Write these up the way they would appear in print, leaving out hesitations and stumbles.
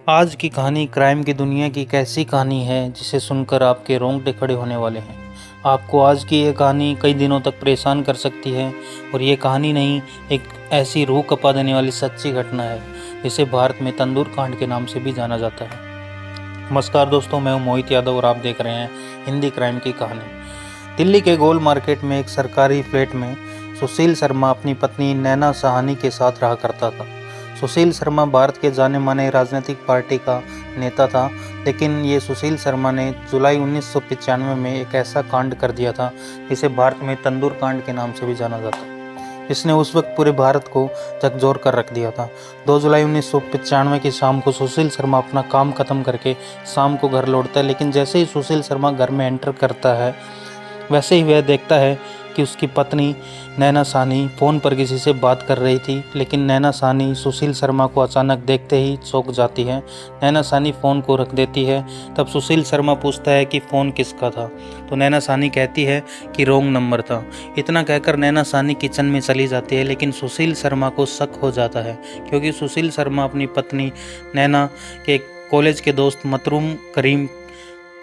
आज की कहानी क्राइम की दुनिया की एक ऐसी कहानी है जिसे सुनकर आपके रोंगटे खड़े होने वाले हैं। आपको आज की ये कहानी कई दिनों तक परेशान कर सकती है और ये कहानी नहीं, एक ऐसी रूह कपा देने वाली सच्ची घटना है जिसे भारत में तंदूर कांड के नाम से भी जाना जाता है। नमस्कार दोस्तों, मैं हूं मोहित यादव और आप देख रहे हैं हिंदी क्राइम की कहानी। दिल्ली के गोल मार्केट में एक सरकारी फ्लैट में सुशील शर्मा अपनी पत्नी नैना साहनी के साथ रहा करता था। सुशील शर्मा भारत के जाने माने राजनीतिक पार्टी का नेता था, लेकिन ये सुशील शर्मा ने जुलाई 1995 में एक ऐसा कांड कर दिया था जिसे भारत में तंदूर कांड के नाम से भी जाना जाता है, जिसने उस वक्त पूरे भारत को झकझोर कर रख दिया था। 2 जुलाई 1995 की शाम को सुशील शर्मा अपना काम खत्म करके शाम को घर लौटता है, लेकिन जैसे ही सुशील शर्मा घर में एंटर करता है वैसे ही वह देखता है कि उसकी पत्नी नैना साहनी फ़ोन पर किसी से बात कर रही थी। लेकिन नैना साहनी सुशील शर्मा को अचानक देखते ही चौंक जाती है। नैना साहनी फ़ोन को रख देती है। तब सुशील शर्मा पूछता है कि फ़ोन किसका था, तो नैना साहनी कहती है कि रॉन्ग नंबर था। इतना कहकर नैना साहनी किचन में चली जाती है, लेकिन सुशील शर्मा को शक हो जाता है क्योंकि सुशील शर्मा अपनी पत्नी नैना के कॉलेज के दोस्त मतरूम करीम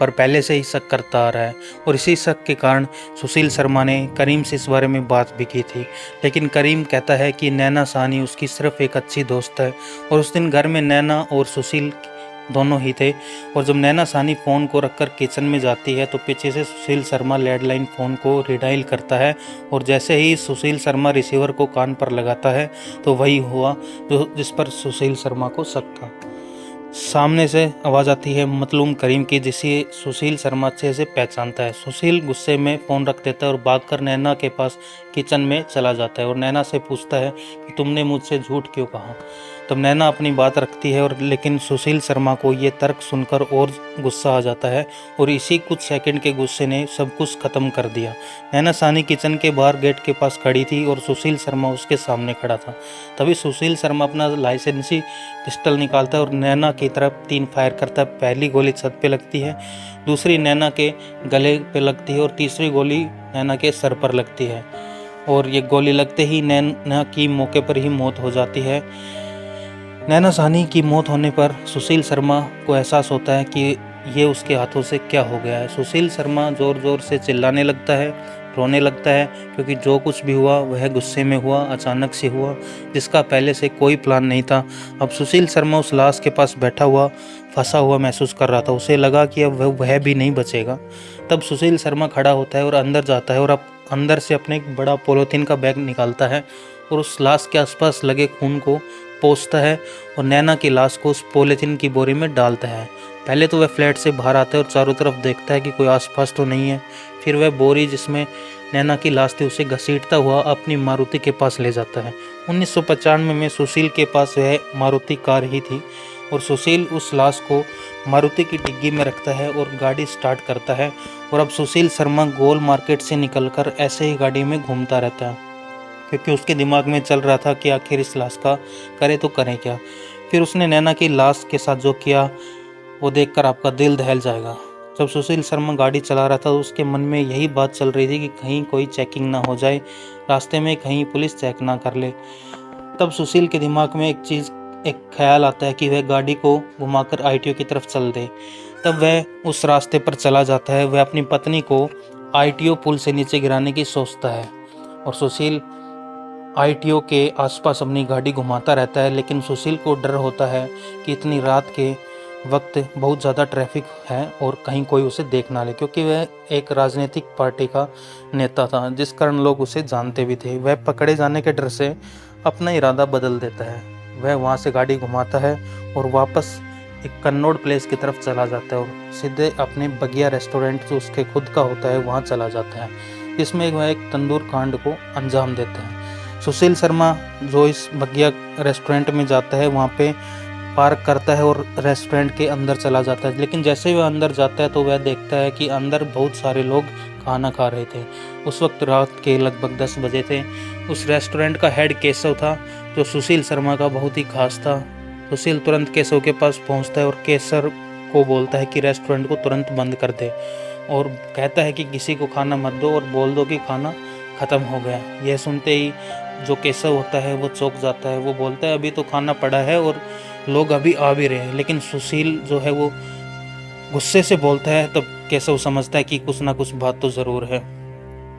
पर पहले से ही शक करता आ रहा है और इसी शक के कारण सुशील शर्मा ने करीम से इस बारे में बात भी की थी। लेकिन करीम कहता है कि नैना साहनी उसकी सिर्फ एक अच्छी दोस्त है और उस दिन घर में नैना और सुशील दोनों ही थे। और जब नैना साहनी फ़ोन को रखकर किचन में जाती है तो पीछे से सुशील शर्मा लैंडलाइन फ़ोन को रिडायल करता है और जैसे ही सुशील शर्मा रिसीवर को कान पर लगाता है तो वही हुआ जिस पर सुशील शर्मा को शक था। सामने से आवाज़ आती है मतलूम करीम की, जिसे सुशील शर्मा अच्छे से पहचानता है। सुशील गुस्से में फ़ोन रख देता है और भागकर नैना के पास किचन में चला जाता है और नैना से पूछता है कि तुमने मुझसे झूठ क्यों कहा। तब नैना अपनी बात रखती है और लेकिन सुशील शर्मा को ये तर्क सुनकर और गुस्सा आ जाता है और इसी कुछ सेकंड के गुस्से ने सब कुछ ख़त्म कर दिया। नैना साहनी किचन के बाहर गेट के पास खड़ी थी और सुशील शर्मा उसके सामने खड़ा था। तभी सुशील शर्मा अपना लाइसेंसी पिस्टल निकालता है और नैना की तरफ 3 फायर करता है। पहली गोली छत पे लगती है, दूसरी नैना के गले पे लगती है और तीसरी गोली नैना के सर पर लगती है और ये गोली लगते ही नैना की मौके पर ही मौत हो जाती है। नैना साहनी की मौत होने पर सुशील शर्मा को एहसास होता है कि ये उसके हाथों से क्या हो गया है। सुशील शर्मा ज़ोर ज़ोर से चिल्लाने लगता है, रोने लगता है क्योंकि जो कुछ भी हुआ वह गुस्से में हुआ, अचानक से हुआ, जिसका पहले से कोई प्लान नहीं था। अब सुशील शर्मा उस लाश के पास बैठा हुआ फंसा हुआ महसूस कर रहा था। उसे लगा कि अब वह भी नहीं बचेगा। तब सुशील शर्मा खड़ा होता है और अंदर जाता है और अब अंदर से अपने एक बड़ा पॉलीथीन का बैग निकालता है और उस लाश के आसपास लगे खून को पोंछता है और नैना की लाश को उस पॉलीथीन की बोरी में डालता है। पहले तो वह फ्लैट से बाहर आता है और चारों तरफ देखता है कि कोई आसपास तो नहीं है। फिर वह बोरी जिसमें नैना की लाश थी उसे घसीटता हुआ अपनी मारुति के पास ले जाता है। 1995 में सुशील के पास वह मारुति कार ही थी और सुशील उस लाश को मारुति की डिग्गी में रखता है और गाड़ी स्टार्ट करता है। और अब सुशील शर्मा गोल मार्केट से निकलकर ऐसे ही गाड़ी में घूमता रहता है क्योंकि उसके दिमाग में चल रहा था कि आखिर इस लाश का करे तो करें क्या। फिर उसने नैना की लाश के साथ जो किया वो देखकर आपका दिल दहल जाएगा। जब सुशील शर्मा गाड़ी चला रहा था तो उसके मन में यही बात चल रही थी कि कहीं कोई चेकिंग ना हो जाए, रास्ते में कहीं पुलिस चेक ना कर ले। तब सुशील के दिमाग में एक ख्याल आता है कि वह गाड़ी को घुमाकर आईटीओ की तरफ चल दे। तब वह उस रास्ते पर चला जाता है। वह अपनी पत्नी को आईटीओ पुल से नीचे गिराने की सोचता है और सुशील आईटीओ के आसपास अपनी गाड़ी घुमाता रहता है। लेकिन सुशील को डर होता है कि इतनी रात के वक्त बहुत ज़्यादा ट्रैफिक है और कहीं कोई उसे देख ना ले, क्योंकि वह एक राजनीतिक पार्टी का नेता था जिस कारण लोग उसे जानते भी थे। वह पकड़े जाने के डर से अपना इरादा बदल देता है। वह वहाँ से गाड़ी घुमाता है और वापस एक कन्नौड प्लेस की तरफ चला जाता है और सीधे अपने बगिया रेस्टोरेंट जो उसके खुद का होता है वहाँ चला जाता है, जिसमें वह एक तंदूर कांड को अंजाम देता है। सुशील शर्मा जो इस बगिया रेस्टोरेंट में जाता है वहाँ पे पार्क करता है और रेस्टोरेंट के अंदर चला जाता है। लेकिन जैसे ही वह अंदर जाता है तो वह देखता है कि अंदर बहुत सारे लोग खाना खा रहे थे। उस वक्त रात के लगभग 10 बजे थे। उस रेस्टोरेंट का हेड केशव था जो सुशील शर्मा का बहुत ही खास था। सुशील तुरंत केशव के पास पहुंचता है और केशव को बोलता है कि रेस्टोरेंट को तुरंत बंद कर दे और कहता है कि किसी को खाना मत दो और बोल दो कि खाना ख़त्म हो गया। यह सुनते ही जो केशव होता है वो चौंक जाता है। वो बोलता है अभी तो खाना पड़ा है और लोग अभी आ भी रहे हैं, लेकिन सुशील जो है वो गुस्से से बोलता है। तब केशव समझता है कि कुछ ना कुछ बात तो ज़रूर है।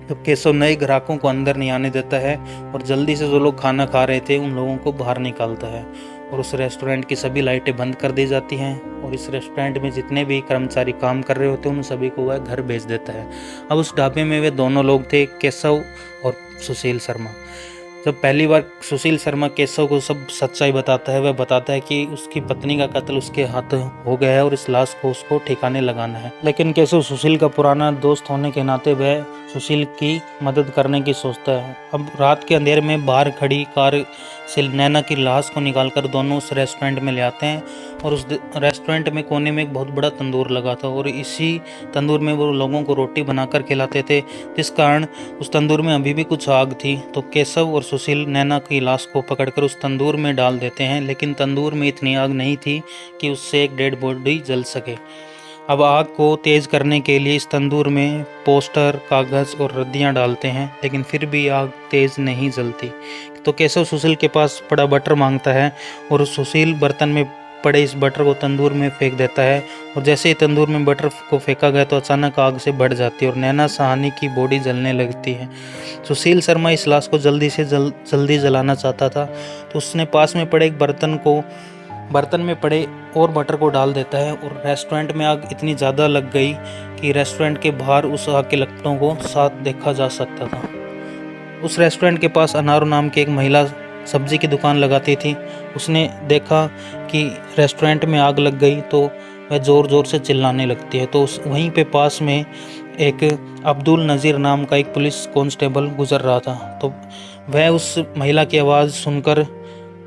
तब केशव नए ग्राहकों को अंदर नहीं आने देता है और जल्दी से जो लोग खाना खा रहे थे उन लोगों को बाहर निकालता है और उस रेस्टोरेंट की सभी लाइटें बंद कर दी जाती हैं और इस रेस्टोरेंट में जितने भी कर्मचारी काम कर रहे होते हैं उन सभी को वह घर भेज देता है। अब उस ढाबे में वे दोनों लोग थे, केशव और सुशील शर्मा। जब पहली बार सुशील शर्मा केशव को सब सच्चाई बताता है, वह बताता है कि उसकी पत्नी का कत्ल उसके हाथ हो गया है और इस लाश को उसको ठिकाने लगाना है। लेकिन केशव सुशील का पुराना दोस्त होने के नाते वह सुशील की मदद करने की सोचता है। अब रात के अंधेरे में बाहर खड़ी कार से नैना की लाश को निकालकर दोनों उस रेस्टोरेंट में ले आते हैं और उस रेस्टोरेंट में कोने में एक बहुत बड़ा तंदूर लगा था और इसी तंदूर में वो लोगों को रोटी बनाकर खिलाते थे, जिस कारण उस तंदूर में अभी भी कुछ आग थी। तो केशव और सुशील नैना की लाश को पकड़कर उस तंदूर में डाल देते हैं, लेकिन तंदूर में इतनी आग नहीं थी कि उससे एक डेड बॉडी जल सके। अब आग को तेज करने के लिए इस तंदूर में पोस्टर, कागज और रद्दियां डालते हैं, लेकिन फिर भी आग तेज नहीं जलती। तो केशव सुशील के पास पड़ा बटर मांगता है और सुशील बर्तन में पड़े इस बटर को तंदूर में फेंक देता है और जैसे ही तंदूर में बटर को फेंका गया तो अचानक आग से बढ़ जाती है और नैना साहनी की बॉडी जलने लगती है। सुशील शर्मा इस लाश को जल्दी जलाना चाहता था, तो उसने पास में पड़े एक बर्तन में पड़े और बटर को डाल देता है और रेस्टोरेंट में आग इतनी ज़्यादा लग गई कि रेस्टोरेंट के बाहर उस आग के लपटों को साफ देखा जा सकता था। उस रेस्टोरेंट के पास अनारो नाम की एक महिला सब्जी की दुकान लगाती थी। उसने देखा कि रेस्टोरेंट में आग लग गई तो वह ज़ोर ज़ोर से चिल्लाने लगती है। तो वहीं पे पास में एक अब्दुल नज़ीर नाम का एक पुलिस कांस्टेबल गुजर रहा था, तो वह उस महिला की आवाज़ सुनकर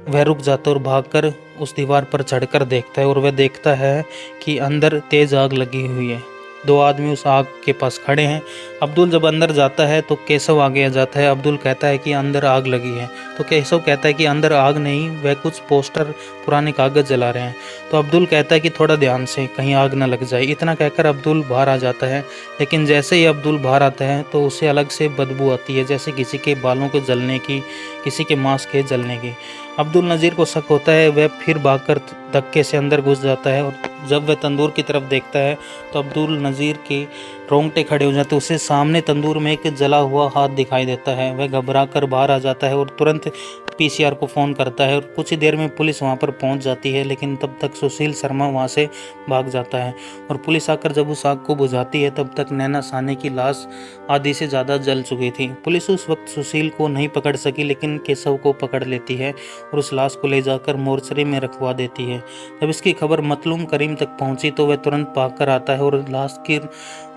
वह रुक जाता है और भागकर उस दीवार पर चढ़कर देखता है और वह देखता है कि अंदर तेज़ आग लगी हुई है। दो आदमी उस आग के पास खड़े हैं। अब्दुल जब अंदर जाता है तो केशव आगे आ जाता है। अब्दुल कहता है कि अंदर आग लगी है, तो केशव कहता है कि अंदर आग नहीं, वह कुछ पोस्टर, पुराने कागज़ जला रहे हैं। तो अब्दुल कहता है कि थोड़ा ध्यान से, कहीं आग न लग जाए। इतना कहकर अब्दुल बाहर आ जाता है, लेकिन जैसे ही अब्दुल बाहर आता है तो उसे अलग से बदबू आती है, जैसे किसी के बालों के जलने की, किसी के मांस के जलने की। अब्दुल नज़ीर को शक होता है, वह फिर भागकर धक्के से अंदर घुस जाता है और जब वह तंदूर की तरफ देखता है तो अब्दुल नज़ीर के रोंगटे खड़े हो जाते हैं। उसे सामने तंदूर में एक जला हुआ हाथ दिखाई देता है। वह घबरा कर बाहर आ जाता है और तुरंत पीसीआर को फ़ोन करता है और कुछ ही देर में पुलिस वहां पर पहुंच जाती है, लेकिन तब तक सुशील शर्मा वहां से भाग जाता है और पुलिस आकर जब उस आग को बुझाती है तब तक नैना साहनी की लाश आधी से ज़्यादा जल चुकी थी। पुलिस उस वक्त सुशील को नहीं पकड़ सकी, लेकिन केशव को पकड़ लेती है और उस लाश को ले जाकर मोर्चरी में रखवा देती है। जब इसकी खबर मतलूम करीम तक पहुंची तो वह तुरंत भाग कर आता है और लाश की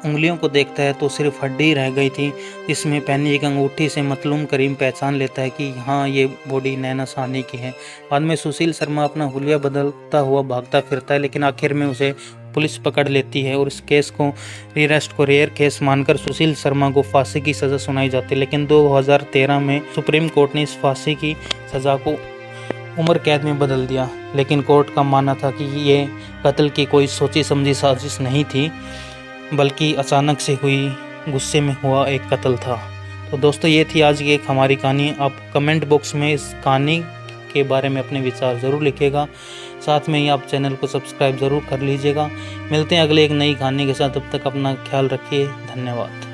उंगलियों को देखता है तो सिर्फ हड्डी रह गई थी, जिसमें पहनी एक अंगूठी से मतलूम करीम पहचान लेता है कि हाँ, ये बॉडी नैना साहनी की है। बाद में सुशील शर्मा अपना हुलिया बदलता हुआ भागता फिरता है, लेकिन आखिर में उसे पुलिस पकड़ लेती है और इस केस को रीअरेस्ट को रेयर केस मानकर सुशील शर्मा को फांसी की सज़ा सुनाई जाती है। लेकिन 2013 में सुप्रीम कोर्ट ने इस फांसी की सज़ा को उम्र कैद में बदल दिया, लेकिन कोर्ट का मानना था कि ये कत्ल की कोई सोची समझी साजिश नहीं थी, बल्कि अचानक से हुई, गुस्से में हुआ एक कत्ल था। तो दोस्तों, ये थी आज की एक हमारी कहानी। आप कमेंट बॉक्स में इस कहानी के बारे में अपने विचार ज़रूर लिखिएगा। साथ में ही आप चैनल को सब्सक्राइब ज़रूर कर लीजिएगा। मिलते हैं अगले एक नई कहानी के साथ, तब तक अपना ख्याल रखिए। धन्यवाद।